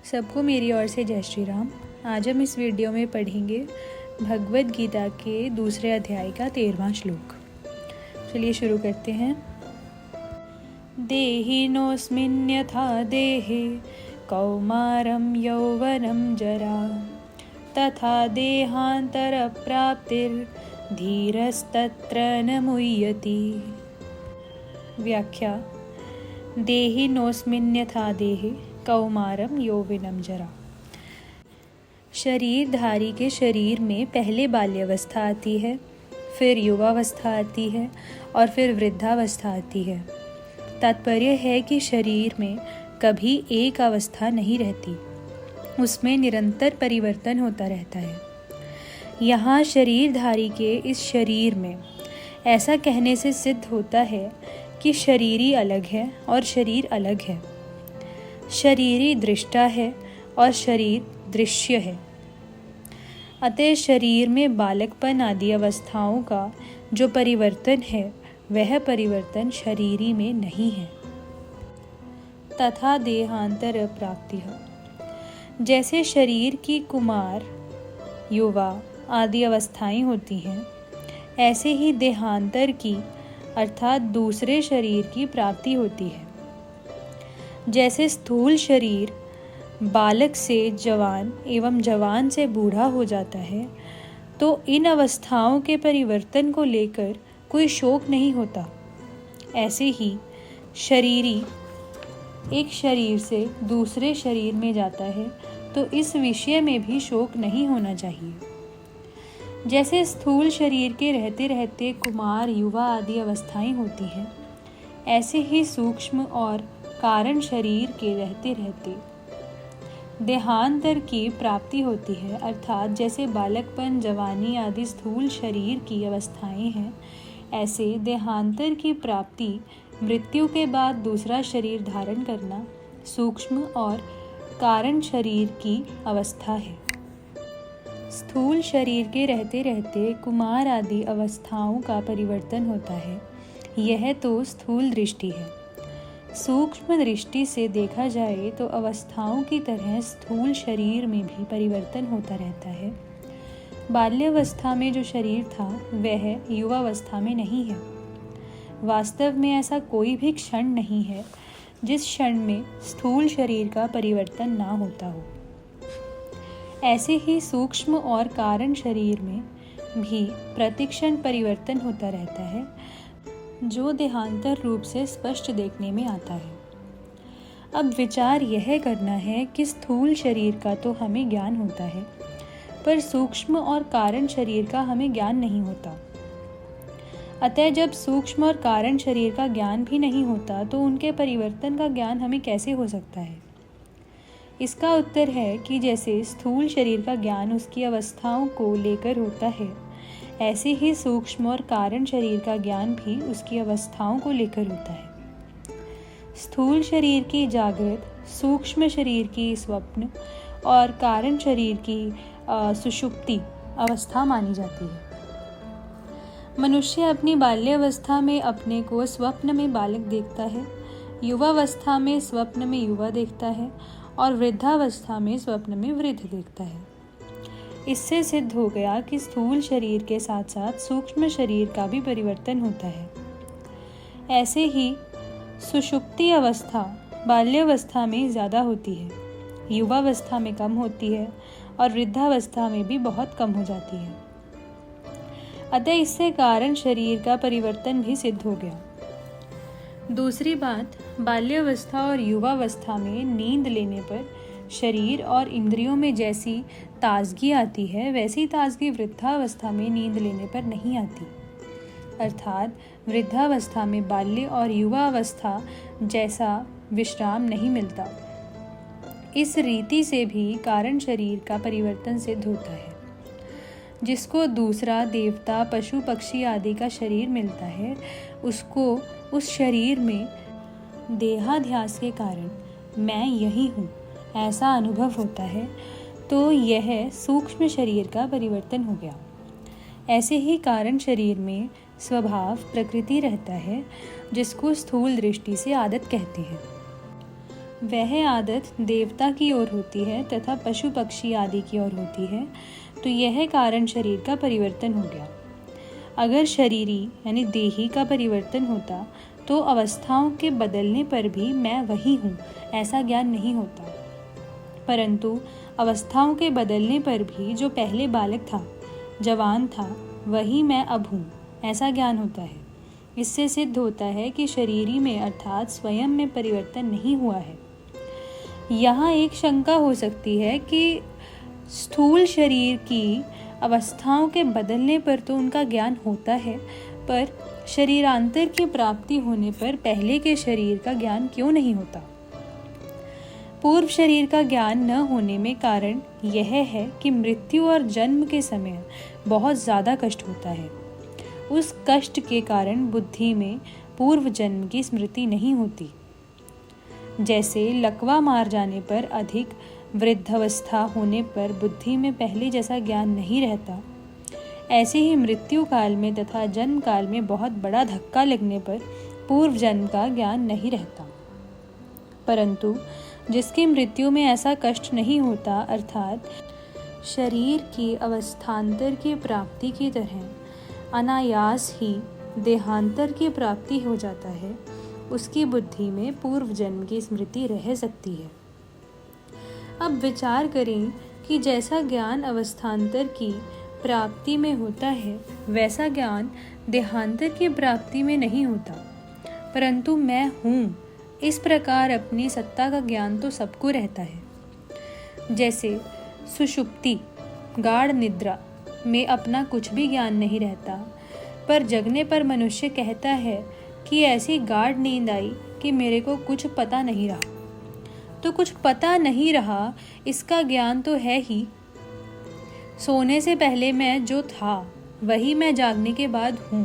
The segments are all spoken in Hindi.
सबको मेरी ओर से जय श्री राम। आज हम इस वीडियो में पढ़ेंगे भगवद गीता के दूसरे अध्याय का 13वां श्लोक। चलिए शुरू करते हैं। देहिनोऽस्मिन् यथा देहे कौमारं यौवनं जरा तथा देहान्तरप्राप्तिर्धीरस्तत्र न मुह्यति। व्याख्या। देहिनोऽस्मिन् यथा देहे कौमारम यौवनम जरा। शरीरधारी के शरीर में पहले बाल्यावस्था आती है, फिर युवावस्था आती है और फिर वृद्धावस्था आती है। तात्पर्य है कि शरीर में कभी एक अवस्था नहीं रहती, उसमें निरंतर परिवर्तन होता रहता है। यहाँ शरीरधारी के इस शरीर में ऐसा कहने से सिद्ध होता है कि शरीरी अलग है और शरीर अलग है। शरीरी दृष्टा है और शरीर दृश्य है। अतः शरीर में बालकपन आदि अवस्थाओं का जो परिवर्तन है वह परिवर्तन शरीरी में नहीं है। तथा देहांतर प्राप्ति है। जैसे शरीर की कुमार, युवा आदि अवस्थाएं होती हैं, ऐसे ही देहांतर की अर्थात दूसरे शरीर की प्राप्ति होती है। जैसे स्थूल शरीर बालक से जवान एवं जवान से बूढ़ा हो जाता है, तो इन अवस्थाओं के परिवर्तन को लेकर कोई शोक नहीं होता। ऐसे ही शरीरी एक शरीर से दूसरे शरीर में जाता है, तो इस विषय में भी शोक नहीं होना चाहिए। जैसे स्थूल शरीर के रहते रहते कुमार, युवा आदि अवस्थाएं होती हैं, ऐसे ही सूक्ष्म और कारण शरीर के रहते रहते देहांतर की प्राप्ति होती है। अर्थात जैसे बालकपन, जवानी आदि स्थूल शरीर की अवस्थाएं हैं, ऐसे देहांतर की प्राप्ति मृत्यु के बाद दूसरा शरीर धारण करना सूक्ष्म और कारण शरीर की अवस्था है। स्थूल शरीर के रहते रहते कुमार आदि अवस्थाओं का परिवर्तन होता है, यह तो स्थूल दृष्टि है। सूक्ष्म दृष्टि से देखा जाए तो अवस्थाओं की तरह स्थूल शरीर में भी परिवर्तन होता रहता है। बाल्यावस्था में जो शरीर था वह युवावस्था में नहीं है। वास्तव में ऐसा कोई भी क्षण नहीं है जिस क्षण में स्थूल शरीर का परिवर्तन ना होता हो। ऐसे ही सूक्ष्म और कारण शरीर में भी प्रतिक्षण परिवर्तन होता रहता है, जो देहांतर रूप से स्पष्ट देखने में आता है। अब विचार यह करना है कि स्थूल शरीर का तो हमें ज्ञान होता है, पर सूक्ष्म और कारण शरीर का हमें ज्ञान नहीं होता। अतः जब सूक्ष्म और कारण शरीर का ज्ञान भी नहीं होता, तो उनके परिवर्तन का ज्ञान हमें कैसे हो सकता है? इसका उत्तर है कि जैसे स्थूल शरीर का ज्ञान उसकी अवस्थाओं को लेकर होता है, ऐसे ही सूक्ष्म और कारण शरीर का ज्ञान भी उसकी अवस्थाओं को लेकर होता है। स्थूल शरीर की जागृत, सूक्ष्म शरीर की स्वप्न और कारण शरीर की सुषुप्ति अवस्था मानी जाती है। मनुष्य अपनी बाल्यावस्था में अपने को स्वप्न में बालक देखता है, युवावस्था में स्वप्न में युवा देखता है और वृद्धावस्था में स्वप्न में वृद्ध देखता है। इससे सिद्ध हो गया कि स्थूल शरीर के साथ साथ सूक्ष्म शरीर का भी परिवर्तन होता है। ऐसे ही सुषुप्ति अवस्था बाल्यावस्था में ज़्यादा होती है, युवावस्था में कम होती है और वृद्धावस्था में भी बहुत कम हो जाती है। अतः इससे कारण शरीर का परिवर्तन भी सिद्ध हो गया। दूसरी बात, बाल्यावस्था और युवावस्था में नींद लेने पर शरीर और इंद्रियों में जैसी ताजगी आती है, वैसी ताजगी वृद्धावस्था में नींद लेने पर नहीं आती। अर्थात वृद्धावस्था में बाल्य और युवावस्था जैसा विश्राम नहीं मिलता। इस रीति से भी कारण शरीर का परिवर्तन सिद्ध होता है। जिसको दूसरा देवता, पशु, पक्षी आदि का शरीर मिलता है, उसको उस शरीर में देहाध्यास के कारण मैं यही हूँ ऐसा अनुभव होता है, तो यह सूक्ष्म शरीर का परिवर्तन हो गया। ऐसे ही कारण शरीर में स्वभाव प्रकृति रहता है, जिसको स्थूल दृष्टि से आदत कहते हैं। वह आदत देवता की ओर होती है तथा पशु पक्षी आदि की ओर होती है, तो यह कारण शरीर का परिवर्तन हो गया। अगर शरीरी यानी देही का परिवर्तन होता तो अवस्थाओं के बदलने पर भी मैं वही हूँ ऐसा ज्ञान नहीं होता, परंतु अवस्थाओं के बदलने पर भी जो पहले बालक था, जवान था, वही मैं अब हूँ ऐसा ज्ञान होता है। इससे सिद्ध होता है कि शरीरी में अर्थात स्वयं में परिवर्तन नहीं हुआ है। यहाँ एक शंका हो सकती है कि स्थूल शरीर की अवस्थाओं के बदलने पर तो उनका ज्ञान होता है, पर शरीरांतर की प्राप्ति होने पर पहले के शरीर का ज्ञान क्यों नहीं होता? पूर्व शरीर का ज्ञान न होने में कारण यह है कि मृत्यु और जन्म के समय बहुत ज़्यादा कष्ट होता है। उस कष्ट के कारण बुद्धि में पूर्व जन्म की स्मृति नहीं होती। जैसे लकवा मार जाने पर अधिक वृद्धावस्था होने पर बुद्धि में पहले जैसा ज्ञान नहीं रहता, ऐसे ही मृत्यु काल में तथा जन्म काल में बहुत बड़ा धक्का लगने पर पूर्व जन्म का ज्ञान नहीं रहता। परंतु जिसकी मृत्यु में ऐसा कष्ट नहीं होता, अर्थात शरीर की अवस्थांतर की प्राप्ति की तरह अनायास ही देहांतर की प्राप्ति हो जाता है, उसकी बुद्धि में पूर्व जन्म की स्मृति रह सकती है। अब विचार करें कि जैसा ज्ञान अवस्थांतर की प्राप्ति में होता है, वैसा ज्ञान देहांतर की प्राप्ति में नहीं होता, परंतु मैं हूँ इस प्रकार अपनी सत्ता का ज्ञान तो सबको रहता है। जैसे सुषुप्ति गाढ़ निद्रा में अपना कुछ भी ज्ञान नहीं रहता, पर जगने पर मनुष्य कहता है कि ऐसी गाढ़ नींद आई कि मेरे को कुछ पता नहीं रहा। तो कुछ पता नहीं रहा इसका ज्ञान तो है ही। सोने से पहले मैं जो था वही मैं जागने के बाद हूँ,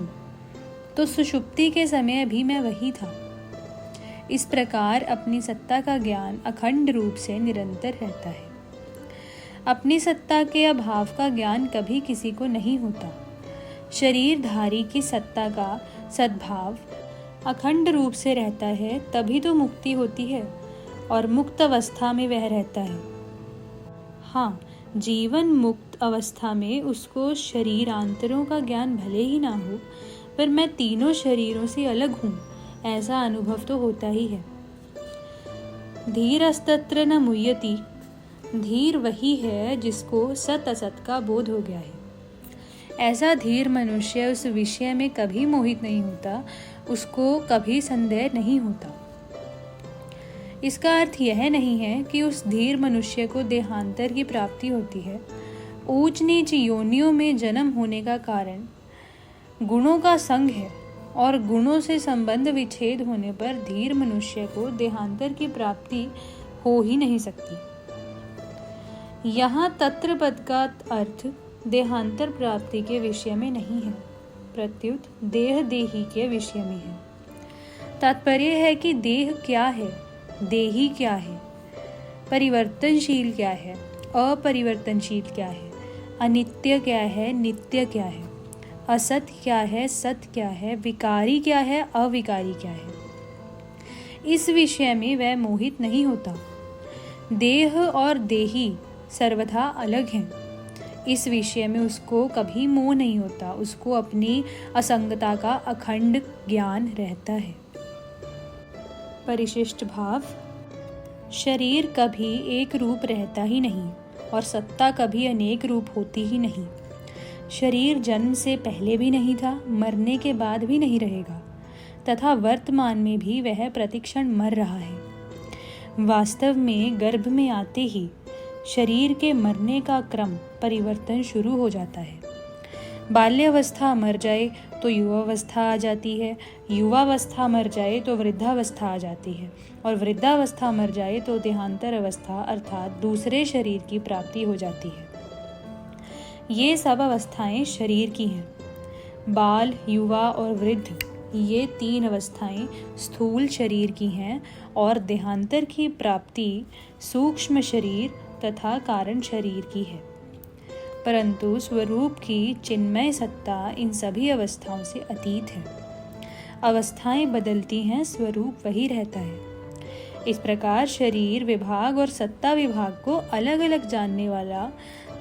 तो सुषुप्ति के समय भी मैं वही था। इस प्रकार अपनी सत्ता का ज्ञान अखंड रूप से निरंतर रहता है। अपनी सत्ता के अभाव का ज्ञान कभी किसी को नहीं होता। शरीरधारी की सत्ता का सद्भाव अखंड रूप से रहता है, तभी तो मुक्ति होती है और मुक्त अवस्था में वह रहता है। हाँ, जीवन मुक्त अवस्था में उसको शरीरांतरों का ज्ञान भले ही ना हो, पर मैं तीनों शरीरों से अलग हूँ ऐसा अनुभव तो होता ही है। धीरस्तत्र न मुह्यति, धीर वही है जिसको सत असत का बोध हो गया है। ऐसा धीर मनुष्य उस विषय में कभी मोहित नहीं होता, उसको कभी संदेह नहीं होता। इसका अर्थ यह नहीं है कि उस धीर मनुष्य को देहांतर की प्राप्ति होती है। ऊंच नीच योनियों में जन्म होने का कारण गुणों का संग है, और गुणों से संबंध विच्छेद होने पर धीर मनुष्य को देहांतर की प्राप्ति हो ही नहीं सकती। यहाँ तत्र पद का अर्थ देहांतर प्राप्ति के विषय में नहीं है, प्रत्युत देह देही के विषय में है। तात्पर्य है कि देह क्या है, देही क्या है, परिवर्तनशील क्या है, अपरिवर्तनशील क्या है, अनित्य क्या है, नित्य क्या है, असत क्या है, सत क्या है, विकारी क्या है, अविकारी क्या है। इस विषय में वह मोहित नहीं होता। देह और देही सर्वथा अलग हैं। इस विषय में उसको कभी मोह नहीं होता, उसको अपनी असंगता का अखंड ज्ञान रहता है। परिशिष्ट भाव, शरीर कभी एक रूप रहता ही नहीं और सत्ता कभी अनेक रूप होती ही नहीं। शरीर जन्म से पहले भी नहीं था, मरने के बाद भी नहीं रहेगा, तथा वर्तमान में भी वह प्रतिक्षण मर रहा है। वास्तव में गर्भ में आते ही शरीर के मरने का क्रम परिवर्तन शुरू हो जाता है। बाल्यावस्था मर जाए तो युवावस्था आ जाती है, युवावस्था मर जाए तो वृद्धावस्था आ जाती है, और वृद्धावस्था मर जाए तो देहांतर अवस्था अर्थात दूसरे शरीर की प्राप्ति हो जाती है। ये सब अवस्थाएं शरीर की हैं। बाल, युवा और वृद्ध, ये तीन अवस्थाएं स्थूल शरीर की हैं, और देहांतर की प्राप्ति सूक्ष्म शरीर तथा कारण शरीर की है। परंतु स्वरूप की चिन्मय सत्ता इन सभी अवस्थाओं से अतीत है। अवस्थाएं बदलती हैं, स्वरूप वही रहता है। इस प्रकार शरीर विभाग और सत्ता विभाग को अलग अलग जानने वाला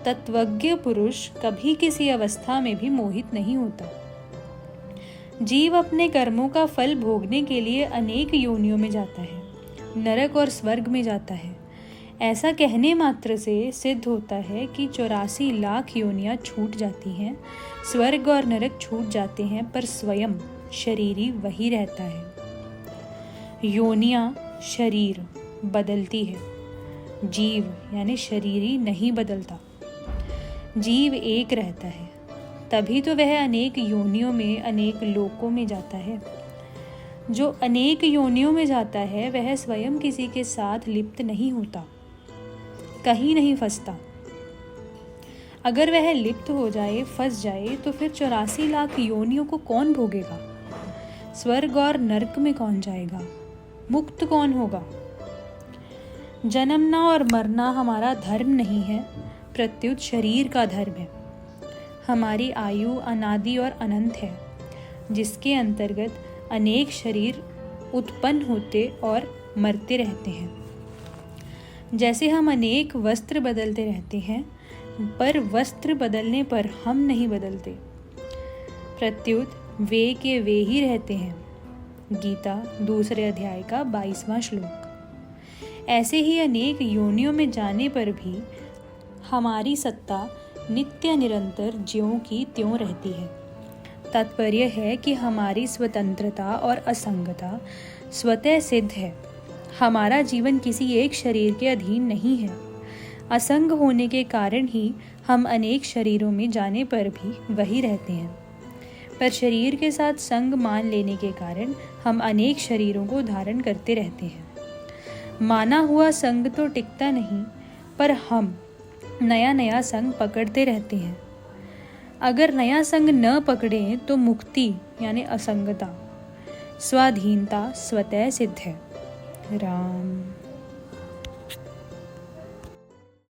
तत्वज्ञ पुरुष कभी किसी अवस्था में भी मोहित नहीं होता। जीव अपने कर्मों का फल भोगने के लिए अनेक योनियों में जाता है, नरक और स्वर्ग में जाता है। ऐसा कहने मात्र से सिद्ध होता है कि 84 लाख योनियां छूट जाती हैं, स्वर्ग और नरक छूट जाते हैं, पर स्वयं शरीरी वही रहता है। योनियां शरीर बदलती है, जीव यानी शरीरी नहीं बदलता। जीव एक रहता है, तभी तो वह अनेक योनियों में, अनेक लोकों में जाता है। जो अनेक योनियों में जाता है वह स्वयं किसी के साथ लिप्त नहीं होता, कहीं नहीं फंसता। अगर वह लिप्त हो जाए, फंस जाए, तो फिर 84 लाख योनियों को कौन भोगेगा? स्वर्ग और नरक में कौन जाएगा? मुक्त कौन होगा? जन्मना और मरना हमारा धर्म नहीं है, प्रत्युत शरीर का धर्म है। हमारी आयु अनादि और अनंत है, जिसके अंतर्गत अनेक शरीर उत्पन्न होते और मरते रहते हैं। जैसे हम अनेक वस्त्र बदलते रहते हैं, पर वस्त्र बदलने पर हम नहीं बदलते, प्रत्युत वे के वे ही रहते हैं। गीता 2 अध्याय का 22वां श्लोक। ऐसे ही अनेक योनियों में जाने पर भी हमारी सत्ता नित्य निरंतर ज्यों की त्यों रहती है। तात्पर्य है कि हमारी स्वतंत्रता और असंगता स्वतः सिद्ध है। हमारा जीवन किसी एक शरीर के अधीन नहीं है। असंग होने के कारण ही हम अनेक शरीरों में जाने पर भी वही रहते हैं, पर शरीर के साथ संग मान लेने के कारण हम अनेक शरीरों को धारण करते रहते हैं। माना हुआ संग तो टिकता नहीं, पर हम नया नया संग पकड़ते रहते हैं। अगर नया संग न पकड़ें तो मुक्ति यानी असंगता, स्वाधीनता स्वतः सिद्ध है। राम।